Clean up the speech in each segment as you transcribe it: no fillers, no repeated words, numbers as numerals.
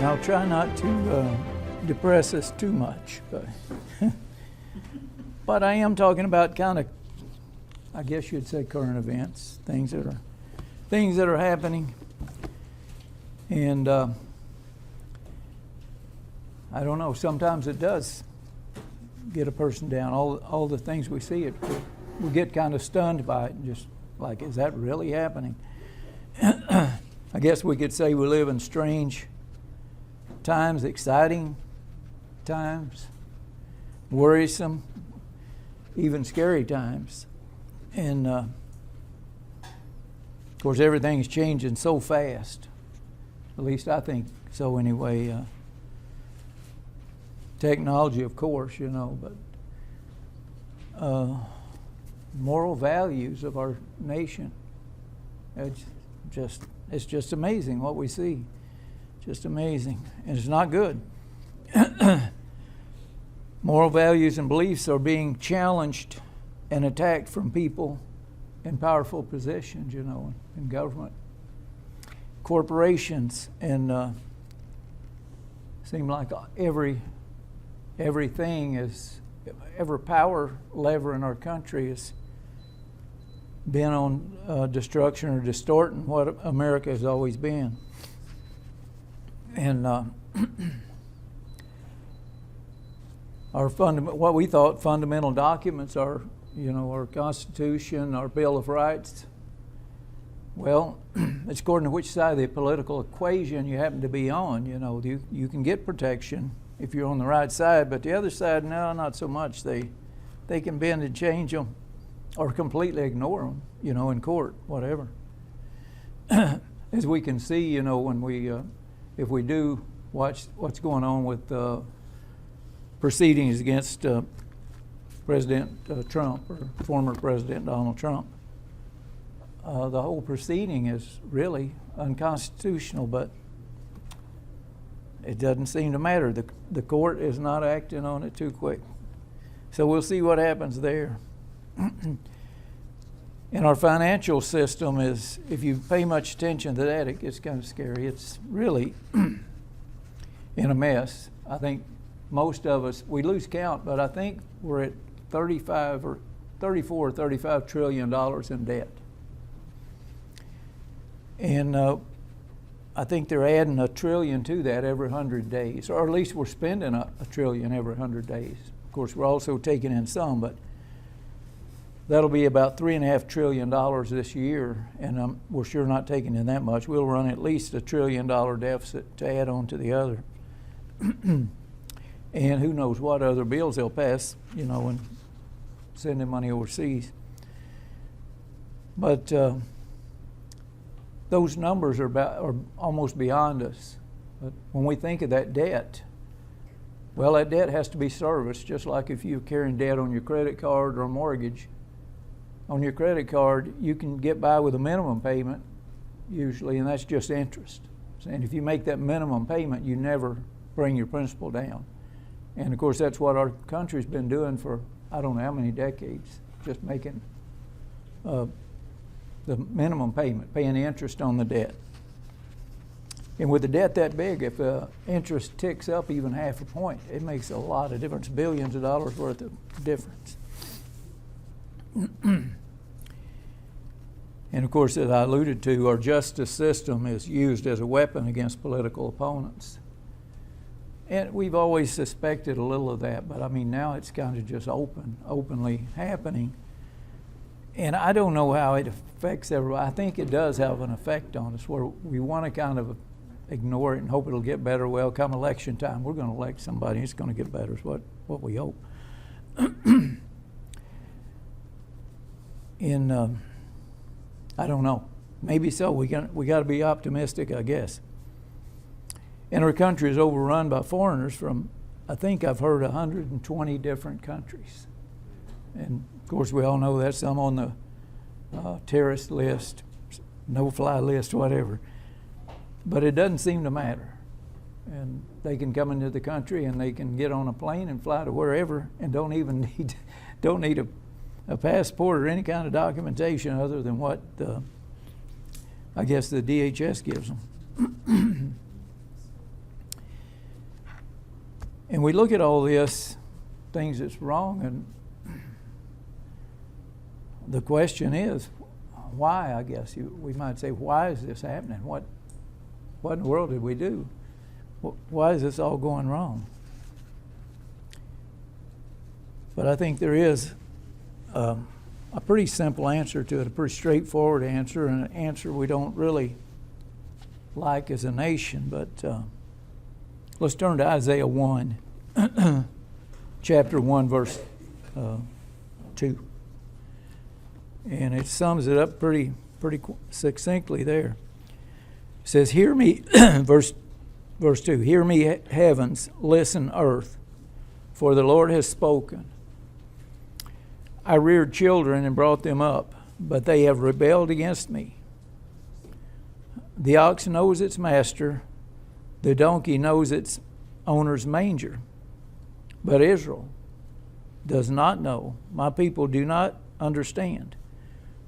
I'll try not to depress us too much, but I am talking about kind of, I guess you'd say, current events, things that are happening, and I don't know. Sometimes it does get a person down. All the things we see, we get kind of stunned by it, and just like, is that really happening? I guess we could say we live in strange times, exciting times, worrisome, even scary times. And of course, everything's changing so fast. At least I think so anyway. Technology, of course, but moral values of our nation. It's just amazing what we see. Just amazing. And it's not good. Moral values and beliefs are being challenged and attacked from people in powerful positions, in government. Corporations, and seem like every power lever in our country has been on destruction or distorting what America has always been. And what we thought fundamental documents are, our Constitution, our Bill of Rights. Well, it's according to which side of the political equation you happen to be on. You can get protection if you're on the right side, but the other side, no, not so much. They can bend and change them, or completely ignore them, in court, whatever. As we can see, when we, if we do watch what's going on with proceedings against President Trump, or former President Donald Trump, the whole proceeding is really unconstitutional, but it doesn't seem to matter. The court is not acting on it too quick. So we'll see what happens there. And our financial system is, if you pay much attention to that, it gets kind of scary. It's really in a mess. I think most of us, we lose count, but I think we're at 34 or 35 trillion dollars in debt. And I think they're adding $1 trillion to that every 100 days, or at least we're spending $1 trillion every 100 days. Of course, we're also taking in some, but that'll be about $3.5 trillion this year, and we're sure not taking in that much. We'll run at least $1 trillion deficit to add on to the other. And who knows what other bills they'll pass, and sending money overseas. But those numbers are almost beyond us. But when we think of that debt, well, that debt has to be serviced, just like if you're carrying debt on your credit card or a mortgage. On your credit card, you can get by with a minimum payment, usually, and that's just interest. And if you make that minimum payment, you never bring your principal down. And of course, that's what our country's been doing for, I don't know how many decades, just making the minimum payment, paying the interest on the debt. And with a debt that big, if interest ticks up even half a point, it makes a lot of difference, billions of dollars worth of difference. And of course, as I alluded to, our justice system is used as a weapon against political opponents. And we've always suspected a little of that, but I mean, now it's kind of just openly happening. And I don't know how it affects everybody. I think it does have an effect on us, where we want to kind of ignore it and hope it'll get better. Well, come election time, we're going to elect somebody, it's going to get better, is what we hope. I don't know. Maybe so. We got to be optimistic, I guess. And our country is overrun by foreigners from, I think I've heard, 120 different countries. And of course, we all know that's some on the terrorist list, no-fly list, whatever. But it doesn't seem to matter. And they can come into the country and they can get on a plane and fly to wherever, and don't need a passport or any kind of documentation other than what I guess the DHS gives them. And we look at all this, things that's wrong, and the question is, why, I guess we might say, why is this happening? What in the world did we do? Why is this all going wrong? But I think there is a pretty simple answer to it, a pretty straightforward answer, and an answer we don't really like as a nation. But let's turn to Isaiah 1, chapter 1, verse 2. And it sums it up pretty succinctly there. It says, "Hear me," verse 2, "Hear me, heavens, listen, earth, for the Lord has spoken. I reared children and brought them up, but they have rebelled against me. The ox knows its master, the donkey knows its owner's manger, but Israel does not know. My people do not understand."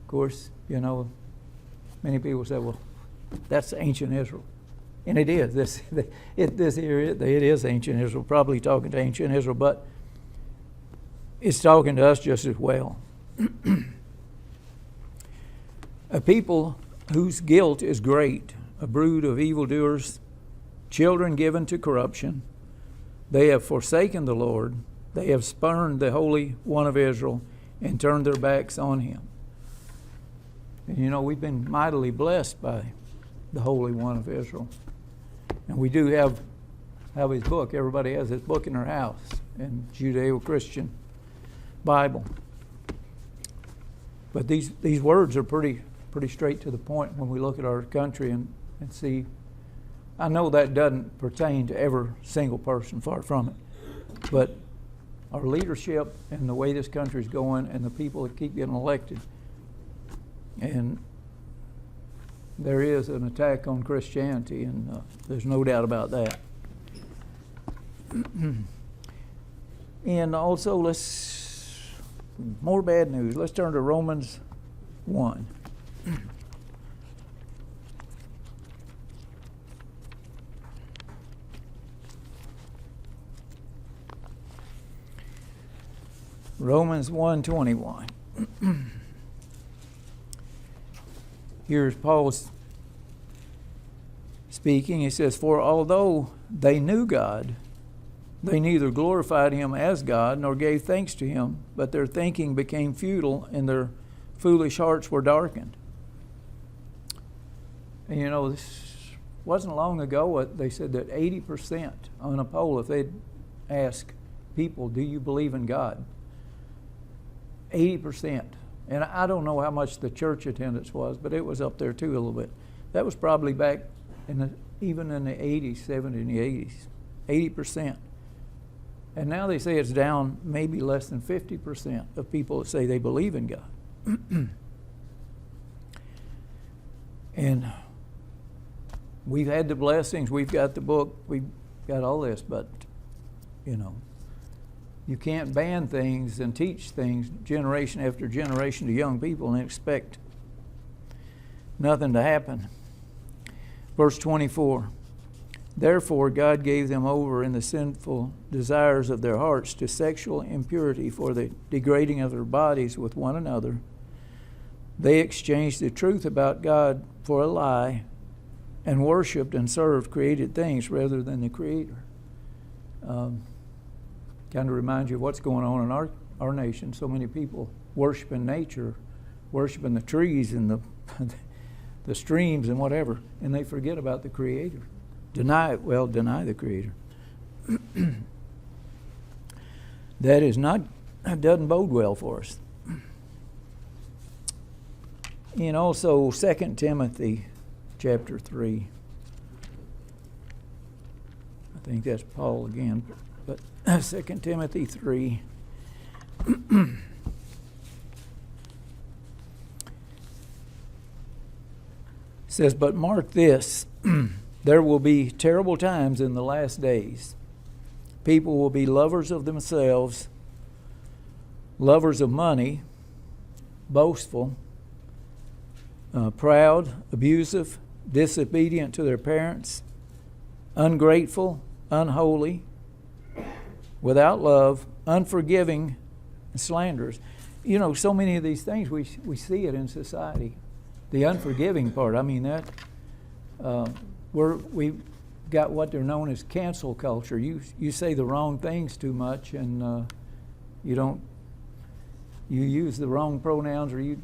Of course, many people say, well, that's ancient Israel. And it is. It is ancient Israel, probably talking to ancient Israel, but it's talking to us just as well. A people whose guilt is great, a brood of evildoers, children given to corruption. They have forsaken the Lord. They have spurned the Holy One of Israel and turned their backs on him. And we've been mightily blessed by the Holy One of Israel. And we do have his book. Everybody has his book in their house, in Judeo-Christian Bible. But these words are pretty straight to the point when we look at our country and see. I know that doesn't pertain to every single person, far from it. But our leadership and the way this country is going and the people that keep getting elected, and there is an attack on Christianity, and there's no doubt about that. And also, more bad news. Let's turn to Romans 1. Romans 1:21. Here's Paul speaking. He says, "For although they knew God, they neither glorified him as God nor gave thanks to him, but their thinking became futile and their foolish hearts were darkened." And this wasn't long ago, they said that 80% on a poll, if they'd ask people, "Do you believe in God?" 80%. And I don't know how much the church attendance was, but it was up there too a little bit. That was probably back even in the 80s, 70s, and the 80s. 80%. And now they say it's down maybe less than 50% of people that say they believe in God. And we've had the blessings, we've got the book, we've got all this, but you can't ban things and teach things generation after generation to young people and expect nothing to happen. Verse 24, "Therefore God gave them over in the sinful desires of their hearts to sexual impurity for the degrading of their bodies with one another. They exchanged the truth about God for a lie and worshipped and served created things rather than the Creator." Kind of reminds you of what's going on in our nation. So many people worshiping nature, worshiping the trees and the streams and whatever, and they forget about the Creator. Deny the Creator. That doesn't bode well for us. And also 2 Timothy chapter 3. I think that's Paul again, but 2 Timothy 3. Says, "But mark this, there will be terrible times in the last days. People will be lovers of themselves, lovers of money, boastful, proud, abusive, disobedient to their parents, ungrateful, unholy, without love, unforgiving, and slanderers. You know, so many of these things, we see it in society. The unforgiving part, I mean, that we've got what they're known as cancel culture. You say the wrong things too much, and you use the wrong pronouns, or you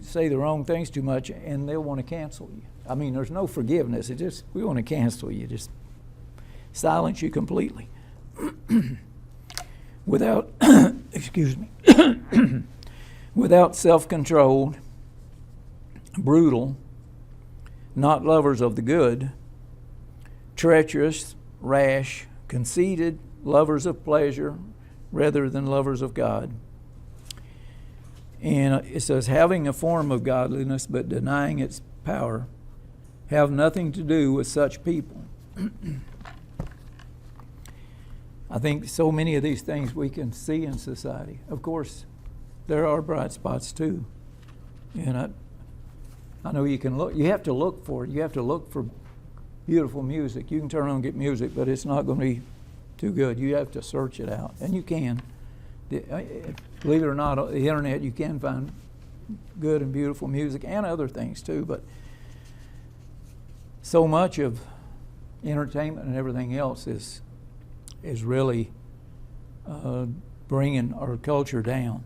say the wrong things too much, and they'll want to cancel you. I mean, there's no forgiveness. It's just, we want to cancel you, just silence you completely. Without, excuse me, without self-control, brutal, not lovers of the good, treacherous, rash, conceited, lovers of pleasure rather than lovers of God. And it says, having a form of godliness but denying its power, have nothing to do with such people. I think so many of these things we can see in society. Of course, there are bright spots too. And I know you can look. You have to look for it. You have to look for beautiful music. You can turn on and get music, but it's not going to be too good. You have to search it out, and you can. Believe it or not, on the internet you can find good and beautiful music and other things too. But so much of entertainment and everything else is really bringing our culture down.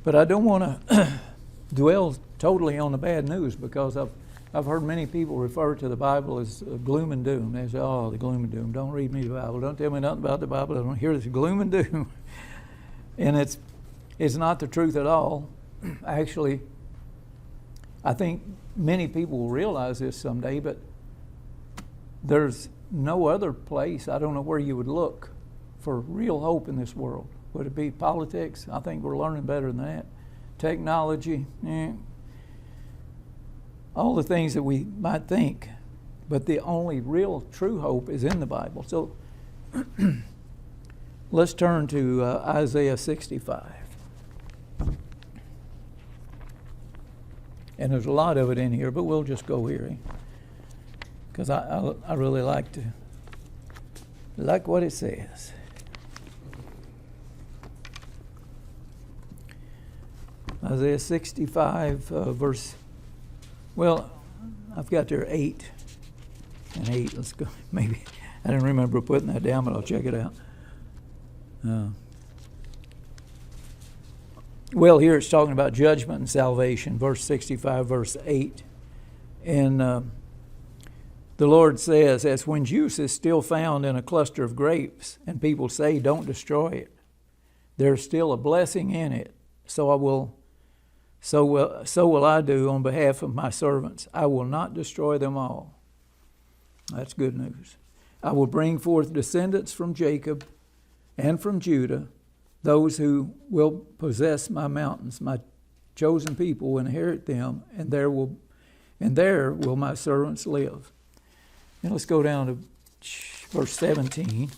But I don't want to dwell totally on the bad news, because I've heard many people refer to the Bible as gloom and doom. They say, oh, the gloom and doom. Don't read me the Bible. Don't tell me nothing about the Bible. I don't hear this gloom and doom. And it's not the truth at all. Actually, I think many people will realize this someday, but there's no other place, I don't know where you would look for real hope in this world. Would it be politics? I think we're learning better than that. Technology, all the things that we might think. But the only real true hope is in the Bible. So let's turn to Isaiah 65. And there's a lot of it in here, but we'll just go here. Because I really like what it says. Isaiah 65, verse, well, I've got there 8 and 8. Let's go. Maybe I didn't remember putting that down, but I'll check it out. Well, here it's talking about judgment and salvation, verse 65, verse 8. And the Lord says, as when juice is still found in a cluster of grapes, and people say, don't destroy it, there's still a blessing in it. So will I do on behalf of my servants. I will not destroy them all. That's good news. I will bring forth descendants from Jacob and from Judah, those who will possess my mountains. My chosen people will inherit them, and there will my servants live. And let's go down to verse 17.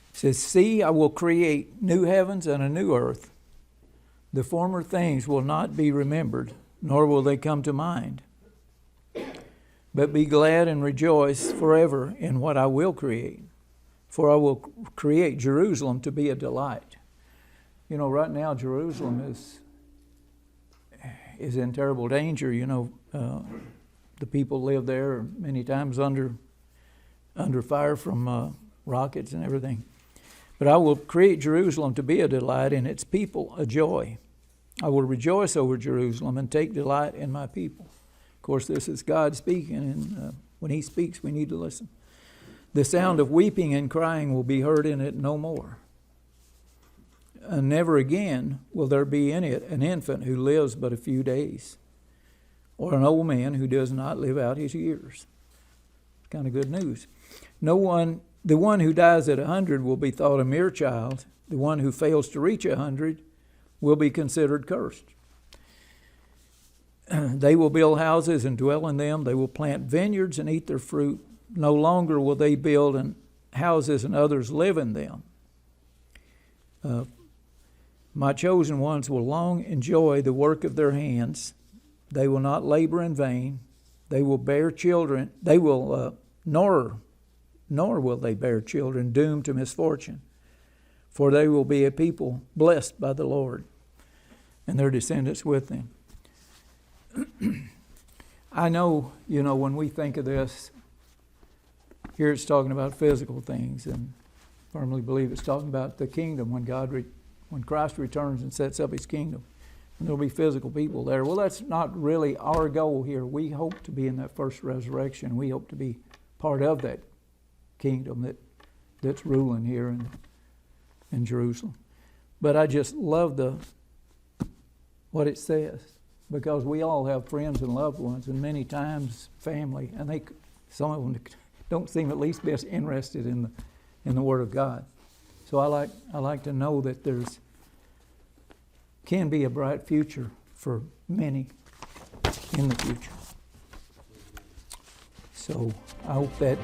It says, see, I will create new heavens and a new earth. The former things will not be remembered, nor will they come to mind. But be glad and rejoice forever in what I will create. For I will create Jerusalem to be a delight. You know, right now Jerusalem is in terrible danger. You know, the people live there many times under fire from rockets and everything. But I will create Jerusalem to be a delight, and its people a joy. I will rejoice over Jerusalem and take delight in my people. Of course, this is God speaking, and when He speaks, we need to listen. The sound of weeping and crying will be heard in it no more. And never again will there be in it an infant who lives but a few days, or an old man who does not live out his years. Kind of good news. The one who dies at 100 will be thought a mere child. The one who fails to reach 100 will be considered cursed. They will build houses and dwell in them. They will plant vineyards and eat their fruit. No longer will they build houses and others live in them. My chosen ones will long enjoy the work of their hands. They will not labor in vain. They will bear children. They will nor will they bear children doomed to misfortune, for they will be a people blessed by the Lord, and their descendants with them. I know, when we think of this, here it's talking about physical things, and firmly believe it's talking about the kingdom when Christ returns and sets up his kingdom. And there'll be physical people there. Well, that's not really our goal here. We hope to be in that first resurrection. We hope to be part of that kingdom that's ruling here in Jerusalem. But I just love what it says, because we all have friends and loved ones, and many times family, and some of them don't seem at least best interested in the Word of God. So I like to know that can be a bright future for many in the future. So I hope that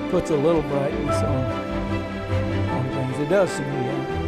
puts a little brightness on things. It does to me.